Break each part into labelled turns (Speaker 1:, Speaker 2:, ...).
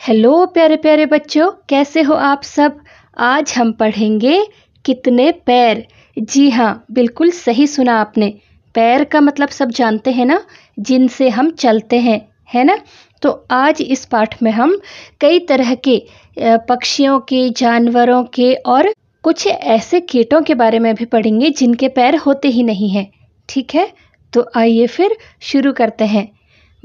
Speaker 1: Hello प्यारे प्यारे बच्चों, कैसे हो आप सब। आज हम पढ़ेंगे कितने पैर। जी हाँ, बिल्कुल सही सुना आपने। पैर का मतलब सब जानते हैं ना, जिनसे हम चलते हैं, है ना। तो आज इस पाठ में हम कई तरह के पक्षियों के, जानवरों के और कुछ ऐसे कीटों के बारे में भी पढ़ेंगे जिनके पैर होते ही नहीं हैं। ठीक है, तो आइए फिर शुरू करते हैं।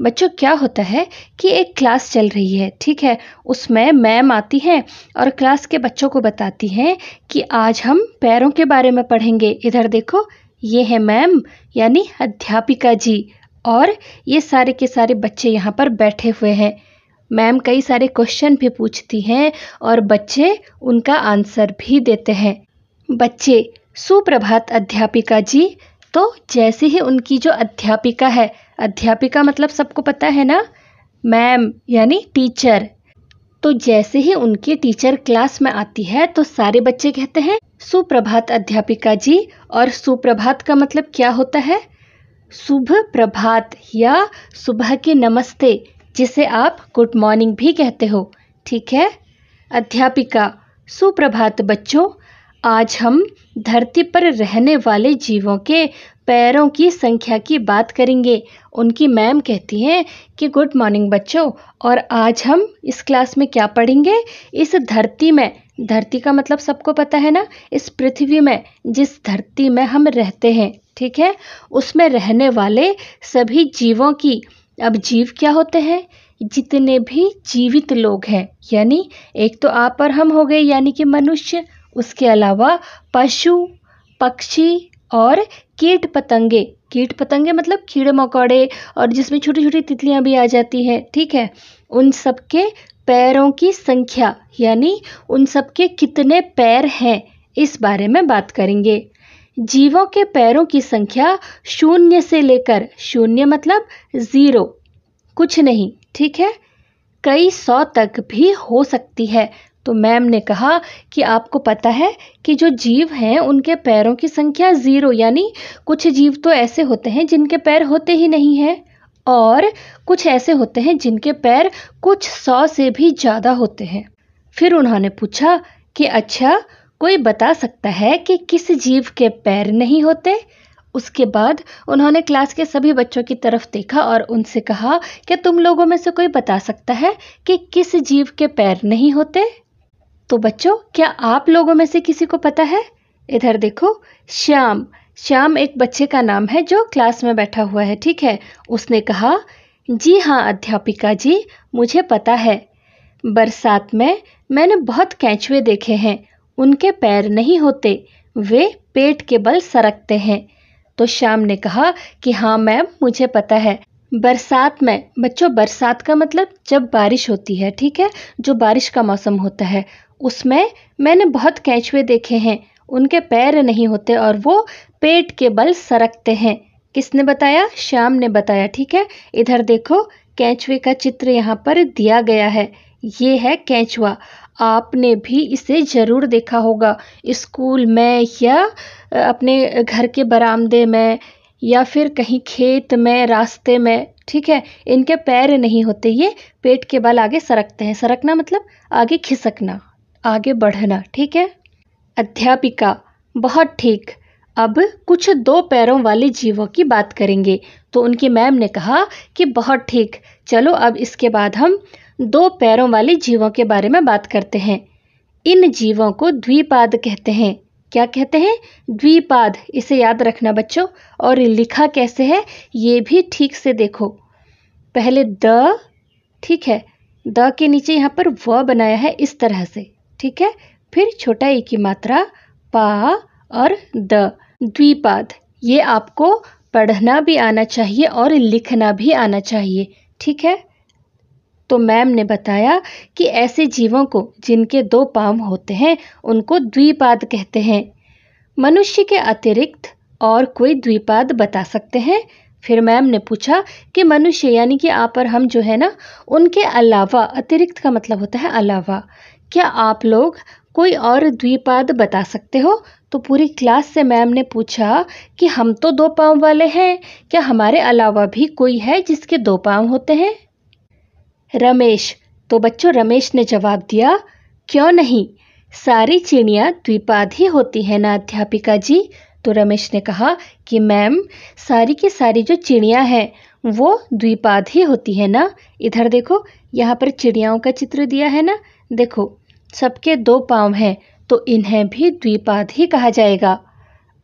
Speaker 1: बच्चों, क्या होता है कि एक क्लास चल रही है, ठीक है। उसमें मैम आती हैं और क्लास के बच्चों को बताती हैं कि आज हम पैरों के बारे में पढ़ेंगे। इधर देखो, ये है मैम यानी अध्यापिका जी, और ये सारे के सारे बच्चे यहाँ पर बैठे हुए हैं। मैम कई सारे क्वेश्चन भी पूछती हैं और बच्चे उनका आंसर भी देते हैं। बच्चे, सुप्रभात अध्यापिका जी। तो जैसे ही उनकी जो अध्यापिका है, अध्यापिका मतलब सबको पता है ना, मैम यानी टीचर। तो जैसे ही उनकी टीचर क्लास में आती है तो सारे बच्चे कहते हैं सुप्रभात अध्यापिका जी। और सुप्रभात का मतलब क्या होता है? शुभ प्रभात या सुबह के नमस्ते, जिसे आप गुड मॉर्निंग भी कहते हो। ठीक है। अध्यापिका, सुप्रभात बच्चों। आज हम धरती पर रहने वाले जीवों के पैरों की संख्या की बात करेंगे। उनकी मैम कहती हैं कि गुड मॉर्निंग बच्चों, और आज हम इस क्लास में क्या पढ़ेंगे? इस धरती में, धरती का मतलब सबको पता है ना, इस पृथ्वी में, जिस धरती में हम रहते हैं, ठीक है, उसमें रहने वाले सभी जीवों की। अब जीव क्या होते हैं? जितने भी जीवित लोग हैं, यानी एक तो आप और हम हो गए यानी कि मनुष्य, उसके अलावा पशु, पक्षी और कीट पतंगे। कीट पतंगे मतलब कीड़े मकोड़े, और जिसमें छोटी छोटी तितलियां भी आ जाती हैं, ठीक है। उन सब के पैरों की संख्या यानी उन सब के कितने पैर हैं, इस बारे में बात करेंगे। जीवों के पैरों की संख्या 0 से लेकर, 0 मतलब 0, कुछ नहीं, ठीक है, कई 100 तक भी हो सकती है। तो मैम ने कहा कि आपको पता है कि जो जीव हैं उनके पैरों की संख्या 0, यानी कुछ जीव तो ऐसे होते हैं जिनके पैर होते ही नहीं हैं, और कुछ ऐसे होते हैं जिनके पैर कुछ 100 से भी ज़्यादा होते हैं। फिर उन्होंने पूछा कि अच्छा, कोई बता सकता है कि किस जीव के पैर नहीं होते? उसके बाद उन्होंने क्लास के सभी बच्चों की तरफ देखा और उनसे कहा कि तुम लोगों में से कोई बता सकता है कि किस जीव के पैर नहीं होते? तो बच्चों, क्या आप लोगों में से किसी को पता है? इधर देखो, श्याम। श्याम एक बच्चे का नाम है जो क्लास में बैठा हुआ है, ठीक है। उसने कहा, जी हाँ अध्यापिका जी, मुझे पता है। बरसात में मैंने बहुत केंचुए देखे हैं, उनके पैर नहीं होते, वे पेट के बल सरकते हैं। तो श्याम ने कहा कि हाँ मैम, मुझे पता है। बरसात में, बच्चों बरसात का मतलब जब बारिश होती है, ठीक है, जो बारिश का मौसम होता है, उसमें मैंने बहुत केंचुए देखे हैं, उनके पैर नहीं होते और वो पेट के बल सरकते हैं। किसने बताया? श्याम ने बताया, ठीक है। इधर देखो, केंचुए का चित्र यहाँ पर दिया गया है। ये है केंचुआ। आपने भी इसे ज़रूर देखा होगा, स्कूल में या अपने घर के बरामदे में या फिर कहीं खेत में, रास्ते में, ठीक है। इनके पैर नहीं होते, ये पेट के बल आगे सरकते हैं। सरकना मतलब आगे खिसकना, आगे बढ़ना, ठीक है। अध्यापिका, बहुत ठीक। अब कुछ 2 पैरों वाले जीवों की बात करेंगे। तो उनकी मैम ने कहा कि बहुत ठीक, चलो अब इसके बाद हम 2 पैरों वाले जीवों के बारे में बात करते हैं। इन जीवों को द्विपाद कहते हैं। क्या कहते हैं? द्विपाद। इसे याद रखना बच्चों। और लिखा कैसे है ये भी ठीक से देखो। पहले द, ठीक है, द के नीचे यहाँ पर व बनाया है इस तरह से, ठीक है। फिर छोटा ई की मात्रा पा और द, द्विपाद। ये आपको पढ़ना भी आना चाहिए और लिखना भी आना चाहिए, ठीक है। तो मैम ने बताया कि ऐसे जीवों को जिनके 2 पाँव होते हैं उनको द्विपाद कहते हैं। मनुष्य के अतिरिक्त और कोई द्विपाद बता सकते हैं? फिर मैम ने पूछा कि मनुष्य यानी कि आप और हम जो है ना, उनके अलावा, अतिरिक्त का मतलब होता है अलावा, क्या आप लोग कोई और द्विपाद बता सकते हो? तो पूरी क्लास से मैम ने पूछा कि हम तो 2 पाँव वाले हैं, क्या हमारे अलावा भी कोई है जिसके 2 पाँव होते हैं? रमेश, तो बच्चों रमेश ने जवाब दिया, क्यों नहीं, सारी चिड़िया द्विपाद ही होती है ना अध्यापिका जी। तो रमेश ने कहा कि मैम, सारी की सारी जो चिड़िया हैं वो द्विपाद ही होती है ना। इधर देखो, यहाँ पर चिड़ियाओं का चित्र दिया है ना, देखो सबके 2 पाँव हैं, तो इन्हें भी द्विपाद ही कहा जाएगा।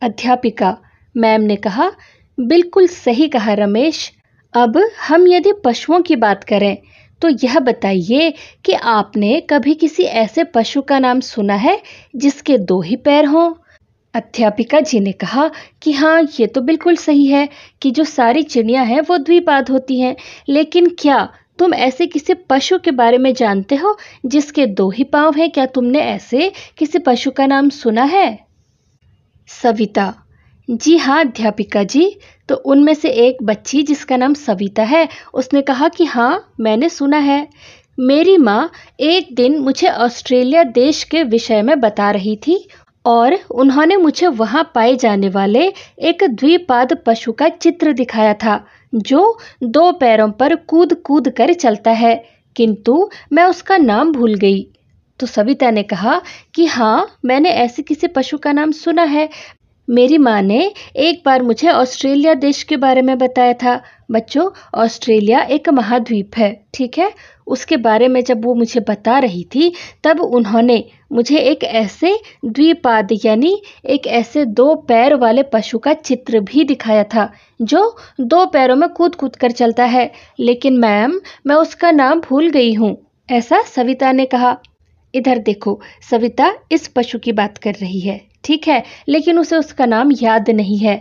Speaker 1: अध्यापिका मैम ने कहा, बिल्कुल सही कहा रमेश। अब हम यदि पशुओं की बात करें तो यह बताइए कि आपने कभी किसी ऐसे पशु का नाम सुना है जिसके 2 ही पैर हों। अध्यापिका जी ने कहा कि हाँ, ये तो बिल्कुल सही है कि जो सारी चिड़िया हैं वो द्विपाद होती हैं, लेकिन क्या तुम ऐसे किसी पशु के बारे में जानते हो जिसके 2 ही पाँव हैं? क्या तुमने ऐसे किसी पशु का नाम सुना है? सविता, जी हाँ अध्यापिका जी। तो उनमें से एक बच्ची जिसका नाम सविता है, उसने कहा कि हाँ, मैंने सुना है। मेरी माँ एक दिन मुझे ऑस्ट्रेलिया देश के विषय में बता रही थी और उन्होंने मुझे वहाँ पाए जाने वाले एक द्विपाद पशु का चित्र दिखाया था जो 2 पैरों पर कूद कूद कर चलता है, किंतु मैं उसका नाम भूल गई। तो सविता ने कहा कि हाँ, मैंने ऐसे किसी पशु का नाम सुना है। मेरी माँ ने एक बार मुझे ऑस्ट्रेलिया देश के बारे में बताया था। बच्चों, ऑस्ट्रेलिया एक महाद्वीप है, ठीक है। उसके बारे में जब वो मुझे बता रही थी तब उन्होंने मुझे एक ऐसे द्विपाद यानी एक ऐसे 2 पैर वाले पशु का चित्र भी दिखाया था जो 2 पैरों में कूद कूद कर चलता है, लेकिन मैम मैं उसका नाम भूल गई हूँ, ऐसा सविता ने कहा। इधर देखो, सविता इस पशु की बात कर रही है, ठीक है, लेकिन उसे उसका नाम याद नहीं है।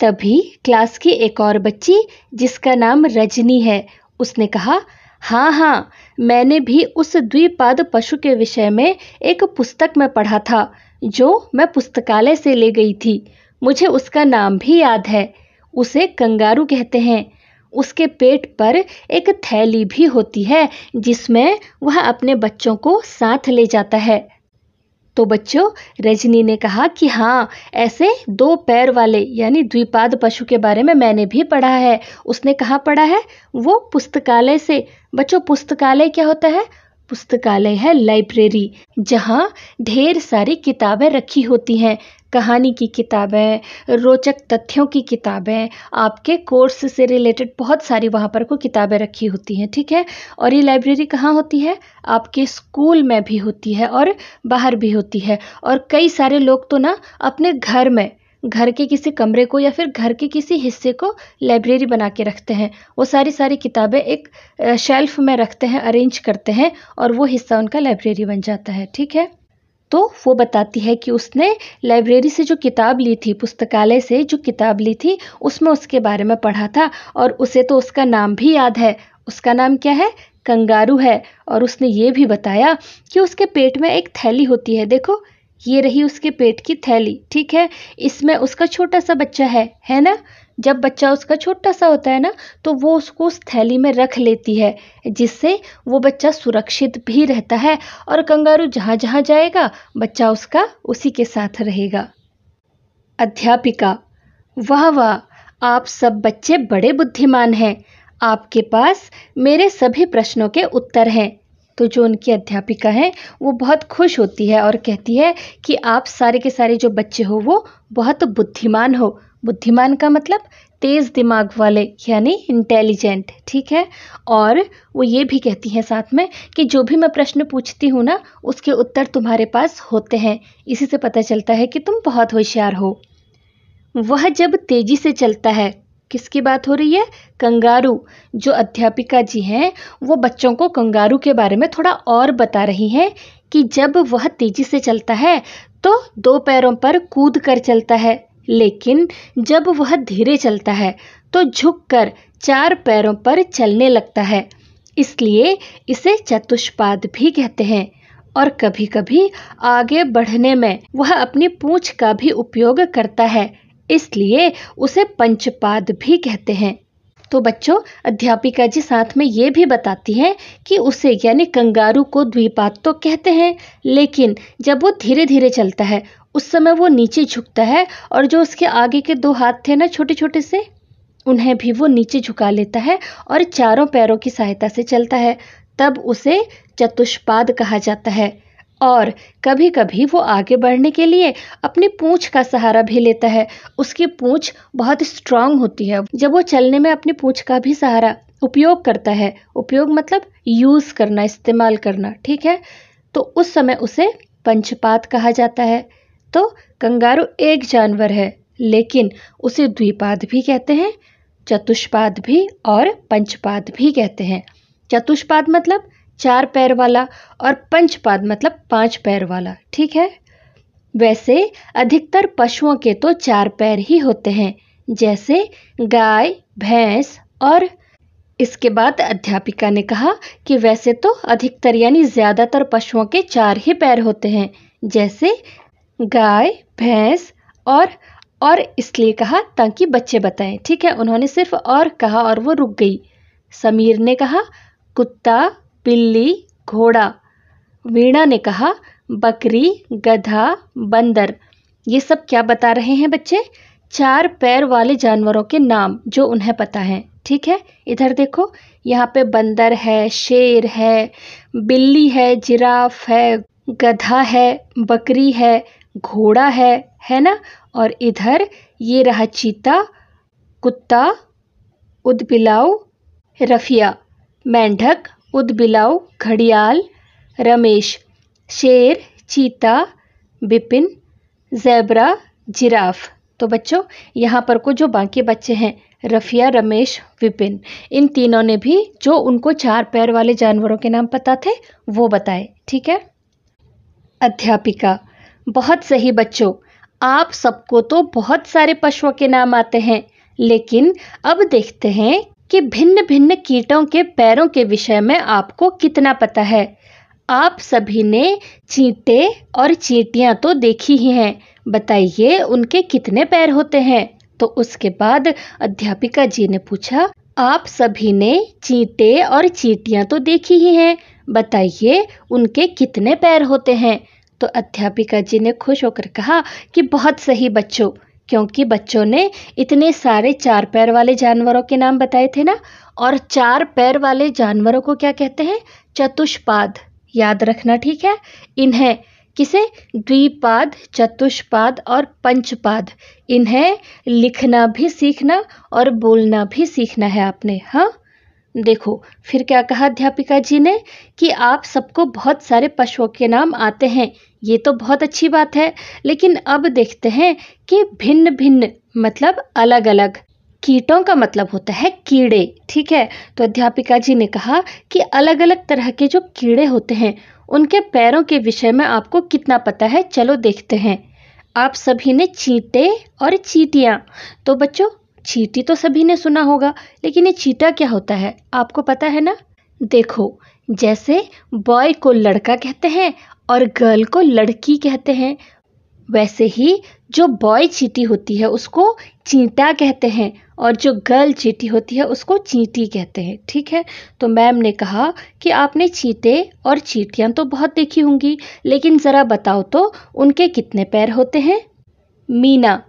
Speaker 1: तभी क्लास की एक और बच्ची जिसका नाम रजनी है, उसने कहा, हाँ हाँ, मैंने भी उस द्विपाद पशु के विषय में एक पुस्तक में पढ़ा था जो मैं पुस्तकालय से ले गई थी। मुझे उसका नाम भी याद है, उसे कंगारू कहते हैं। उसके पेट पर एक थैली भी होती है जिसमें वह अपने बच्चों को साथ ले जाता है। तो बच्चों, रजनी ने कहा कि हाँ, ऐसे 2 पैर वाले यानी द्विपाद पशु के बारे में मैंने भी पढ़ा है। उसने कहाँ पढ़ा है? वो पुस्तकालय से। बच्चों, पुस्तकालय क्या होता है? पुस्तकालय है लाइब्रेरी, जहाँ ढेर सारी किताबें रखी होती हैं, कहानी की किताबें, रोचक तथ्यों की किताबें, आपके कोर्स से रिलेटेड बहुत सारी वहाँ पर को किताबें रखी होती हैं, ठीक है। और ये लाइब्रेरी कहाँ होती है? आपके स्कूल में भी होती है और बाहर भी होती है। और कई सारे लोग तो ना अपने घर में, घर के किसी कमरे को या फिर घर के किसी हिस्से को लाइब्रेरी बना के रखते हैं। वो सारी किताबें एक शेल्फ में रखते हैं, अरेंज करते हैं और वो हिस्सा उनका लाइब्रेरी बन जाता है, ठीक है। तो वो बताती है कि उसने लाइब्रेरी से जो किताब ली थी, पुस्तकालय से जो किताब ली थी, उसमें उसके बारे में पढ़ा था और उसे तो उसका नाम भी याद है। उसका नाम क्या है? कंगारू है। और उसने ये भी बताया कि उसके पेट में एक थैली होती है। देखो, ये रही उसके पेट की थैली, ठीक है। इसमें उसका छोटा सा बच्चा है ना। जब बच्चा उसका छोटा सा होता है ना, तो वो उसको उस थैली में रख लेती है, जिससे वो बच्चा सुरक्षित भी रहता है और कंगारू जहाँ जहाँ जाएगा बच्चा उसका उसी के साथ रहेगा। अध्यापिका, वाह वाह, आप सब बच्चे बड़े बुद्धिमान हैं, आपके पास मेरे सभी प्रश्नों के उत्तर हैं। तो जो उनकी अध्यापिका हैं वो बहुत खुश होती है और कहती है कि आप सारे के सारे जो बच्चे हो वो बहुत बुद्धिमान हो। बुद्धिमान का मतलब तेज़ दिमाग वाले यानी इंटेलिजेंट, ठीक है। और वो ये भी कहती हैं साथ में कि जो भी मैं प्रश्न पूछती हूँ ना, उसके उत्तर तुम्हारे पास होते हैं। इसी से पता चलता है कि तुम बहुत होशियार हो। वह जब तेजी से चलता है, किसकी बात हो रही है? कंगारू। जो अध्यापिका जी हैं वो बच्चों को कंगारू के बारे में थोड़ा और बता रही हैं कि जब वह तेजी से चलता है तो 2 पैरों पर कूद कर चलता है, लेकिन जब वह धीरे चलता है तो झुककर 4 पैरों पर चलने लगता है। इसलिए इसे चतुष्पाद भी कहते हैं। और कभी कभी आगे बढ़ने में वह अपनी पूंछ का भी उपयोग करता है, इसलिए उसे पंचपाद भी कहते हैं। तो बच्चों, अध्यापिका जी साथ में ये भी बताती हैं कि उसे यानी कंगारू को द्विपाद तो कहते हैं, लेकिन जब वो धीरे धीरे चलता है उस समय वो नीचे झुकता है और जो उसके आगे के 2 हाथ थे ना छोटे छोटे से, उन्हें भी वो नीचे झुका लेता है और चारों पैरों की सहायता से चलता है। तब उसे चतुष्पाद कहा जाता है। और कभी कभी वो आगे बढ़ने के लिए अपनी पूंछ का सहारा भी लेता है। उसकी पूंछ बहुत स्ट्रांग होती है। जब वो चलने में अपनी पूंछ का भी सहारा उपयोग करता है, उपयोग मतलब यूज करना, इस्तेमाल करना, ठीक है, तो उस समय उसे पंचपाद कहा जाता है। तो कंगारू एक जानवर है, लेकिन उसे द्विपाद भी कहते हैं, चतुष्पाद भी और पंचपाद भी कहते हैं। चतुष्पाद मतलब 4 पैर वाला और पंचपाद मतलब 5 पैर वाला, ठीक है। वैसे अधिकतर पशुओं के तो 4 पैर ही होते हैं, जैसे गाय, भैंस। और इसके बाद अध्यापिका ने कहा कि वैसे तो अधिकतर यानी ज्यादातर पशुओं के 4 ही पैर होते हैं, जैसे गाय, भैंस। और इसलिए कहा ताकि बच्चे बताएं, ठीक है। उन्होंने सिर्फ और कहा और वो रुक गई। समीर ने कहा कुत्ता, बिल्ली, घोड़ा। वीणा ने कहा बकरी, गधा, बंदर। ये सब क्या बता रहे हैं बच्चे? 4 पैर वाले जानवरों के नाम जो उन्हें पता है, ठीक है। इधर देखो, यहाँ पे बंदर है, शेर है, बिल्ली है, जिराफ है, गधा है, बकरी है, घोड़ा है ना। और इधर ये रहा चीता, कुत्ता, ऊदबिलाव, रफिया, मेंढक, ऊदबिलाव, घड़ियाल, रमेश, शेर, चीता, बिपिन, ज़ेब्रा, जिराफ। तो बच्चों यहाँ पर को जो बाकी बच्चे हैं, रफिया, रमेश, विपिन, इन तीनों ने भी जो उनको 4 पैर वाले जानवरों के नाम पता थे वो बताए, ठीक है। अध्यापिका बहुत सही बच्चों, आप सबको तो बहुत सारे पशुओं के नाम आते हैं, लेकिन अब देखते हैं कि भिन्न भिन्न कीटों के पैरों के विषय में आपको कितना पता है। आप सभी ने चींटे और चींटियां तो देखी ही हैं, बताइए उनके कितने पैर होते हैं। तो उसके बाद अध्यापिका जी ने पूछा, आप सभी ने चींटे और चींटियां तो देखी ही हैं, बताइए उनके कितने पैर होते हैं। तो अध्यापिका जी ने खुश होकर कहा कि बहुत सही बच्चों, क्योंकि बच्चों ने इतने सारे 4 पैर वाले जानवरों के नाम बताए थे ना। और 4 पैर वाले जानवरों को क्या कहते हैं? चतुष्पाद। याद रखना, ठीक है। इन्हें किसे? द्विपाद, चतुष्पाद और पंचपाद। इन्हें लिखना भी सीखना और बोलना भी सीखना है आपने। हाँ, देखो फिर क्या कहा अध्यापिका जी ने कि आप सबको बहुत सारे पशुओं के नाम आते हैं, ये तो बहुत अच्छी बात है। लेकिन अब देखते हैं कि भिन्न भिन्न मतलब अलग अलग कीटों का मतलब होता है कीड़े, ठीक है। तो अध्यापिका जी ने कहा कि अलग अलग तरह के जो कीड़े होते हैं उनके पैरों के विषय में आपको कितना पता है, चलो देखते हैं। आप सभी ने चींटे और चींटियां। तो बच्चों चींटी तो सभी ने सुना होगा, लेकिन ये चींटा क्या होता है आपको पता है ना? देखो, जैसे बॉय को लड़का कहते हैं और गर्ल को लड़की कहते हैं, वैसे ही जो बॉय चींटी होती है उसको चींटा कहते हैं और जो गर्ल चींटी होती है उसको चींटी कहते हैं, ठीक है। तो मैम ने कहा कि आपने चींटे और चींटियां तो बहुत देखी होंगी, लेकिन ज़रा बताओ तो उनके कितने पैर होते हैं? मीना,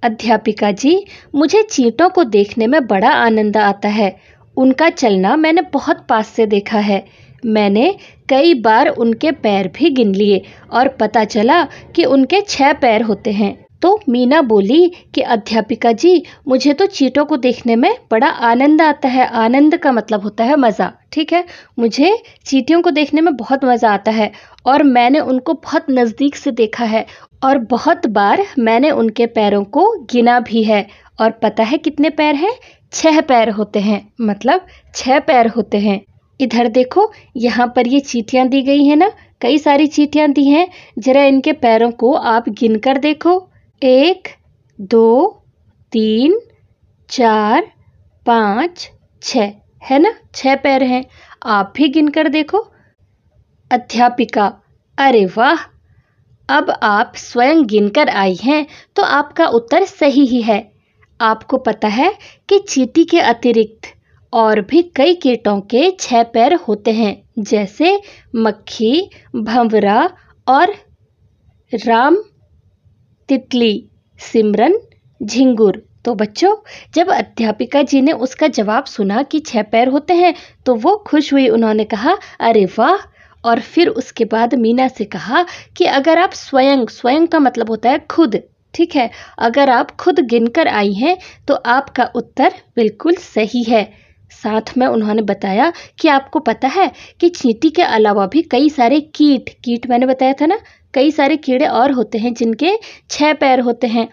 Speaker 1: अध्यापिका जी मुझे चींटों को देखने में बड़ा आनंद आता है, उनका चलना मैंने बहुत पास से देखा है। मैंने कई बार उनके पैर भी गिन लिए और पता चला कि उनके 6 पैर होते हैं। तो मीना बोली कि अध्यापिका जी मुझे तो चींटों को देखने में बड़ा आनंद आता है। आनंद का मतलब होता है मज़ा, ठीक है। मुझे चींटियों को देखने में बहुत मज़ा आता है और मैंने उनको बहुत नज़दीक से देखा है और बहुत बार मैंने उनके पैरों को गिना भी है। और पता है कितने पैर हैं? 6 पैर होते हैं, मतलब 6 पैर होते हैं। इधर देखो, यहाँ पर ये चींटियाँ दी गई हैं ना, कई सारी चींटियाँ दी हैं। जरा इनके पैरों को आप गिन कर देखो, 1 2 3 4 5 6, है ना, 6 पैर हैं। आप भी गिन कर देखो। अध्यापिका, अरे वाह, अब आप स्वयं गिनकर आई हैं तो आपका उत्तर सही ही है। आपको पता है कि चींटी के अतिरिक्त और भी कई कीटों के 6 पैर होते हैं, जैसे मक्खी, भंवरा और राम तितली, सिमरन, झिंगुर, तो बच्चों, जब अध्यापिका जी ने उसका जवाब सुना कि 6 पैर होते हैं तो वो खुश हुई। उन्होंने कहा, अरे वाह। और फिर उसके बाद मीना से कहा कि अगर आप स्वयं, स्वयं का मतलब होता है खुद, ठीक है, अगर आप खुद गिनकर आई हैं तो आपका उत्तर बिल्कुल सही है। साथ में उन्होंने बताया कि आपको पता है कि चींटी के अलावा भी कई सारे कीट मैंने बताया था ना, कई सारे कीड़े और होते हैं जिनके 6 पैर होते हैं।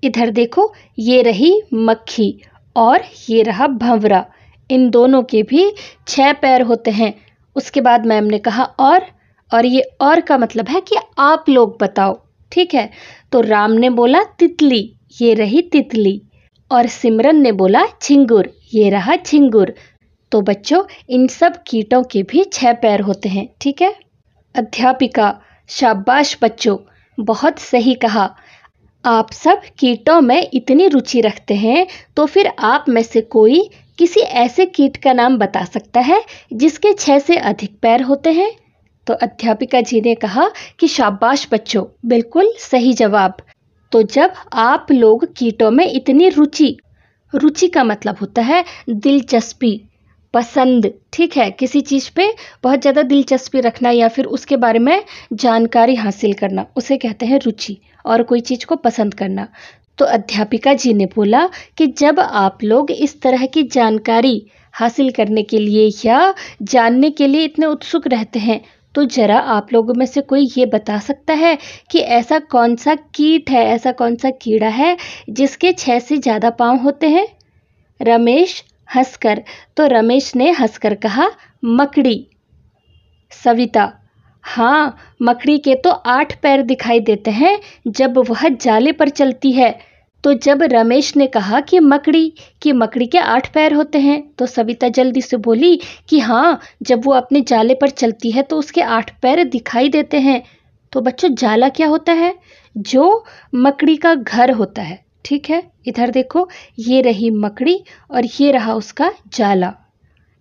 Speaker 1: इधर देखो, ये रही मक्खी और ये रहा भंवरा, इन दोनों के भी 6 पैर होते हैं। उसके बाद मैम ने कहा और ये और का मतलब है कि आप लोग बताओ, ठीक है। तो राम ने बोला तितली, ये रही तितली, और सिमरन ने बोला झिंगुर, ये रहा झिंगुर। तो बच्चों, इन सब कीटों के भी 6 पैर होते हैं, ठीक है। अध्यापिका, शाबाश बच्चों, बहुत सही कहा। आप सब कीटों में इतनी रुचि रखते हैं, तो फिर आप में से कोई किसी ऐसे कीट का नाम बता सकता है जिसके 6 से अधिक पैर होते हैं? तो अध्यापिका जी ने कहा कि शाबाश बच्चों, बिल्कुल सही जवाब। तो जब आप लोग कीटों में इतनी रुचि का मतलब होता है दिलचस्पी, पसंद, ठीक है, किसी चीज़ पे बहुत ज़्यादा दिलचस्पी रखना या फिर उसके बारे में जानकारी हासिल करना, उसे कहते हैं रुचि, और कोई चीज़ को पसंद करना। तो अध्यापिका जी ने बोला कि जब आप लोग इस तरह की जानकारी हासिल करने के लिए या जानने के लिए इतने उत्सुक रहते हैं, तो ज़रा आप लोगों में से कोई ये बता सकता है कि ऐसा कौन सा कीट है, ऐसा कौन सा कीड़ा है जिसके 6 से ज़्यादा पाँव होते हैं? रमेश हंसकर, तो रमेश ने हंसकर कहा, मकड़ी। सविता, हाँ, मकड़ी के तो 8 पैर दिखाई देते हैं जब वह जाले पर चलती है। तो जब रमेश ने कहा कि मकड़ी के 8 पैर होते हैं, तो सविता जल्दी से बोली कि हाँ, जब वो अपने जाले पर चलती है तो उसके 8 पैर दिखाई देते हैं। तो बच्चों, जाला क्या होता है? जो मकड़ी का घर होता है, ठीक है। इधर देखो, ये रही मकड़ी और ये रहा उसका जाला।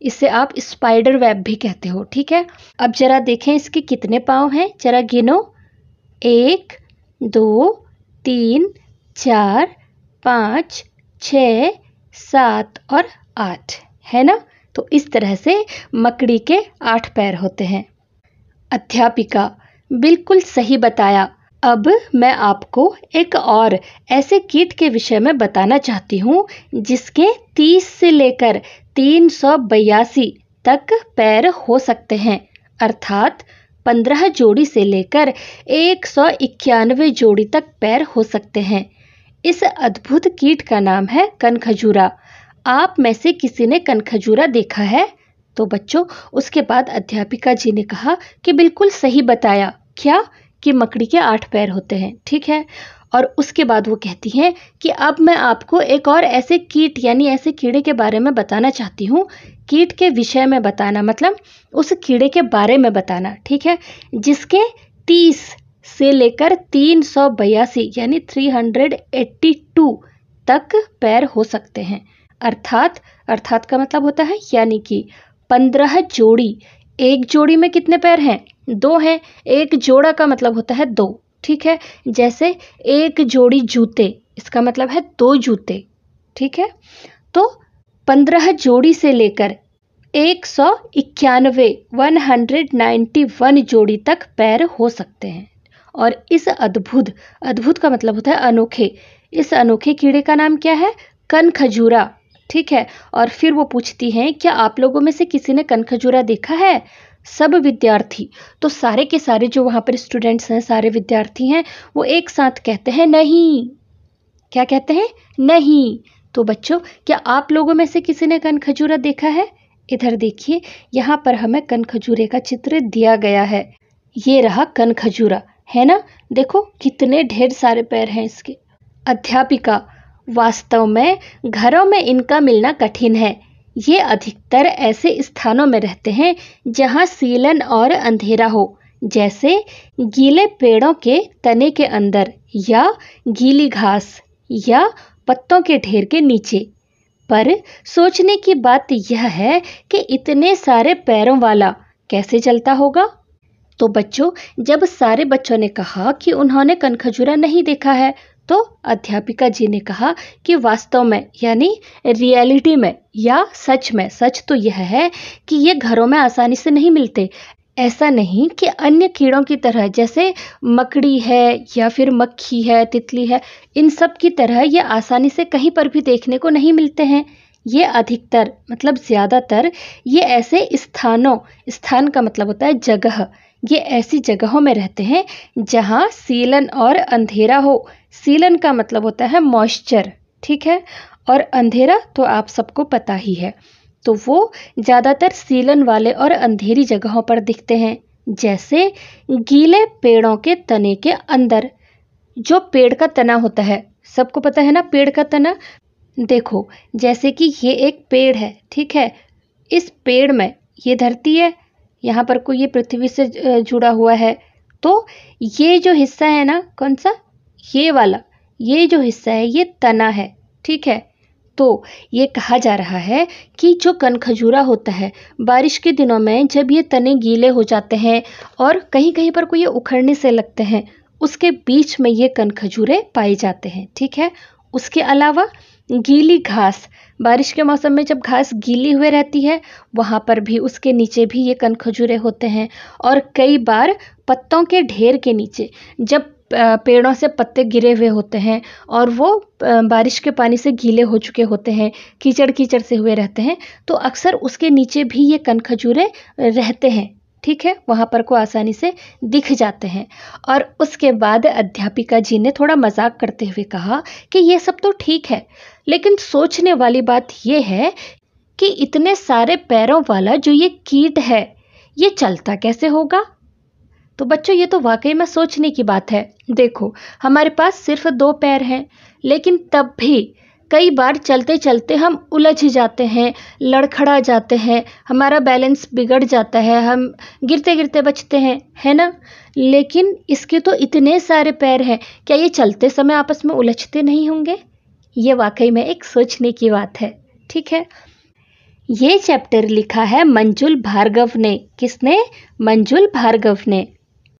Speaker 1: इसे आप स्पाइडर वेब भी कहते हो, ठीक है। अब जरा देखें इसके कितने पाँव हैं, जरा गिनो। 1 2 3 4 5 6 7 और 8, है ना। तो इस तरह से मकड़ी के 8 पैर होते हैं। अध्यापिका, बिल्कुल सही बताया। अब मैं आपको एक और ऐसे कीट के विषय में बताना चाहती हूँ जिसके 30 से लेकर 382 तक पैर हो सकते हैं, अर्थात 15 जोड़ी से लेकर 191 जोड़ी तक पैर हो सकते हैं। इस अद्भुत कीट का नाम है कनखजूरा। आप में से किसी ने कनखजूरा देखा है? तो बच्चों, उसके बाद अध्यापिका जी ने कहा कि बिल्कुल सही बताया, क्या कि मकड़ी के 8 पैर होते हैं, ठीक है। और उसके बाद वो कहती हैं कि अब मैं आपको एक और ऐसे कीट यानी ऐसे कीड़े के बारे में बताना चाहती हूँ। कीट के विषय में बताना मतलब उस कीड़े के बारे में बताना, ठीक है, जिसके 30 से लेकर 382 यानी 382 तक पैर हो सकते हैं। अर्थात का मतलब होता है यानी कि 15 जोड़ी। एक जोड़ी में कितने पैर हैं? 2 हैं। एक जोड़ा का मतलब होता है 2, ठीक है। जैसे एक जोड़ी जूते, इसका मतलब है 2 जूते, ठीक है। तो 15 जोड़ी से लेकर 191 जोड़ी तक पैर हो सकते हैं। और इस अद्भुत का मतलब होता है अनोखे, इस अनोखे कीड़े का नाम क्या है? कनखजूरा, ठीक है। और फिर वो पूछती हैं, क्या आप लोगों में से किसी ने कनखजूरा देखा है? सब विद्यार्थी, तो सारे के सारे जो वहाँ पर स्टूडेंट्स हैं, सारे विद्यार्थी हैं, वो एक साथ कहते हैं नहीं। क्या कहते हैं? नहीं। तो बच्चों, क्या आप लोगों में से किसी ने कनखजूरा देखा है? इधर देखिए, यहाँ पर हमें कनखजूरे का चित्र दिया गया है। ये रहा कनखजूरा, है ना। देखो कितने ढेर सारे पैर हैं इसके। अध्यापिका, वास्तव में घरों में इनका मिलना कठिन है। ये अधिकतर ऐसे स्थानों में रहते हैं जहाँ सीलन और अंधेरा हो, जैसे गीले पेड़ों के तने के अंदर या गीली घास या पत्तों के ढेर के नीचे। पर सोचने की बात यह है कि इतने सारे पैरों वाला कैसे चलता होगा? तो बच्चों, जब सारे बच्चों ने कहा कि उन्होंने कनखजूरा नहीं देखा है, तो अध्यापिका जी ने कहा कि वास्तव में यानी रियलिटी में या सच में, सच तो यह है कि ये घरों में आसानी से नहीं मिलते। ऐसा नहीं कि अन्य कीड़ों की तरह, जैसे मकड़ी है या फिर मक्खी है, तितली है, इन सब की तरह ये आसानी से कहीं पर भी देखने को नहीं मिलते हैं। ये अधिकतर मतलब ज़्यादातर ये ऐसे स्थानों, स्थान का मतलब होता है जगह, ये ऐसी जगहों में रहते हैं जहाँ सीलन और अंधेरा हो। सीलन का मतलब होता है मॉइस्चर, ठीक है, और अंधेरा तो आप सबको पता ही है। तो वो ज़्यादातर सीलन वाले और अंधेरी जगहों पर दिखते हैं, जैसे गीले पेड़ों के तने के अंदर। जो पेड़ का तना होता है, सबको पता है ना पेड़ का तना। देखो, जैसे कि ये एक पेड़ है, ठीक है, इस पेड़ में ये धरती है, यहाँ पर कोई ये पृथ्वी से जुड़ा हुआ है, तो ये जो हिस्सा है ना, कौन सा, ये वाला, ये जो हिस्सा है ये तना है, ठीक है। तो ये कहा जा रहा है कि जो कनखजूरा होता है, बारिश के दिनों में जब ये तने गीले हो जाते हैं और कहीं कहीं पर कोई ये उखड़ने से लगते हैं, उसके बीच में ये कनखजूरे पाए जाते हैं, ठीक है। उसके अलावा गीली घास, बारिश के मौसम में जब घास गीली हुए रहती है, वहाँ पर भी उसके नीचे भी ये कनखजूरे होते हैं। और कई बार पत्तों के ढेर के नीचे, जब पेड़ों से पत्ते गिरे हुए होते हैं और वो बारिश के पानी से गीले हो चुके होते हैं, कीचड़ कीचड़ से हुए रहते हैं, तो अक्सर उसके नीचे भी ये कनखजूरे रहते हैं, ठीक है, वहाँ पर को आसानी से दिख जाते हैं। और उसके बाद अध्यापिका जी ने थोड़ा मजाक करते हुए कहा कि ये सब तो ठीक है, लेकिन सोचने वाली बात ये है कि इतने सारे पैरों वाला जो ये कीट है, ये चलता कैसे होगा। तो बच्चों, ये तो वाकई में सोचने की बात है। देखो, हमारे पास सिर्फ 2 पैर हैं, लेकिन तब भी कई बार चलते चलते हम उलझ जाते हैं, लड़खड़ा जाते हैं, हमारा बैलेंस बिगड़ जाता है, हम गिरते गिरते बचते हैं, है ना। लेकिन इसके तो इतने सारे पैर हैं, क्या ये चलते समय आपस में उलझते नहीं होंगे। ये वाकई में एक सोचने की बात है, ठीक है। ये चैप्टर लिखा है मंजुल भार्गव ने। किसने? मंजुल भार्गव ने।